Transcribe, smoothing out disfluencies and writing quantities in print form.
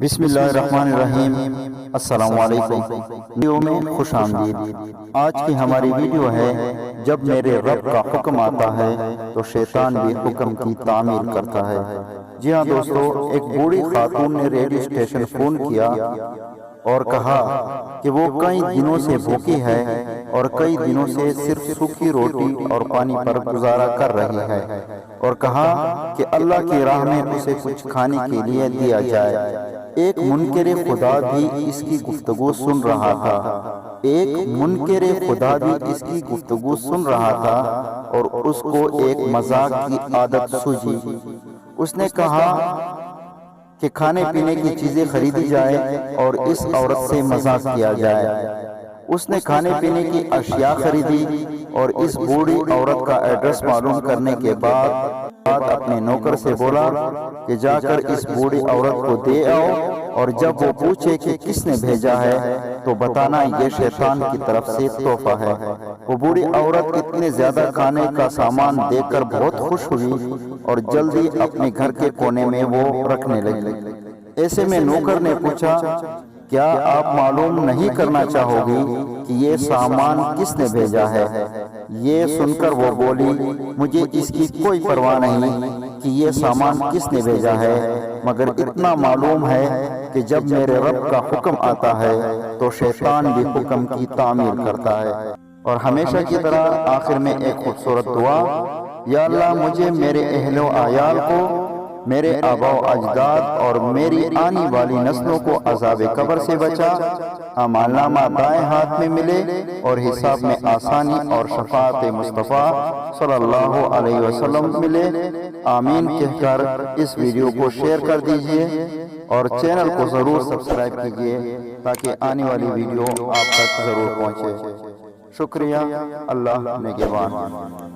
بسم اللہ الرحمن الرحیم۔ السلام علیکم، ویڈیو میں خوش آمدید۔ آج کی ہماری ویڈیو ہے جب میرے رب کا حکم آتا ہے تو شیطان بھی حکم کی تعمیل کرتا ہے۔ جی ہاں دوستو، ایک بوڑھی خاتون نے ریلوے اسٹیشن فون کیا اور کہا کہ وہ کئی دنوں سے بھوکی ہے اور کئی دنوں سے صرف سوکھی روٹی اور پانی پر گزارا کر رہی ہے، اور کہا کہ اللہ کی راہ میں اسے کچھ کھانے کے لیے دیا جائے۔ ایک منکر خدا بھی اس کی گفتگو سن رہا تھا اور اس کو ایک مذاق کی عادت سوجی۔ اس نے کہا کہ کھانے پینے کی چیزیں خریدی جائے اور اس عورت سے مذاق کیا جائے۔ اس نے کھانے پینے کی اشیاء خریدی اور اس بوڑھی عورت کا ایڈریس معلوم کرنے کے بعد اپنے نوکر سے بولا کہ جا کر اس بوڑھی عورت کو دے آؤ، اور جب وہ پوچھے کہ کس نے بھیجا ہے تو بتانا یہ شیطان کی طرف سے تحفہ ہے۔ وہ بوڑھی عورت اتنے زیادہ کھانے کا سامان دیکھ کر بہت خوش ہوئی اور جلدی اپنے گھر کے کونے میں وہ رکھنے لگی۔ ایسے میں نوکر نے پوچھا، کیا آپ معلوم نہیں کرنا چاہو گی کہ یہ سامان کس نے بھیجا ہے؟ یہ سن کر وہ بولی، مجھے اس کی کوئی پرواہ نہیں کہ یہ سامان کس نے بھیجا ہے، مگر اتنا معلوم ہے کہ جب میرے رب کا حکم آتا ہے تو شیطان بھی حکم کی تعمیل کرتا ہے۔ اور ہمیشہ کی طرح آخر میں ایک خوبصورت دعا، یا اللہ مجھے، میرے اہل و عیال کو، میرے آباء و اجداد اور میری آنے والی نسلوں کو عذاب قبر سے بچا، اعمال نامہ دائیں ہاتھ میں ملے اور حساب میں آسانی اور شفاعت مصطفیٰ صلی اللہ علیہ وسلم ملے۔ آمین کہہ کر اس ویڈیو کو شیئر کر دیجئے اور چینل کو ضرور سبسکرائب کیجئے تاکہ آنے والی ویڈیو آپ تک ضرور پہنچے۔ شکریہ، اللہ نگہبان۔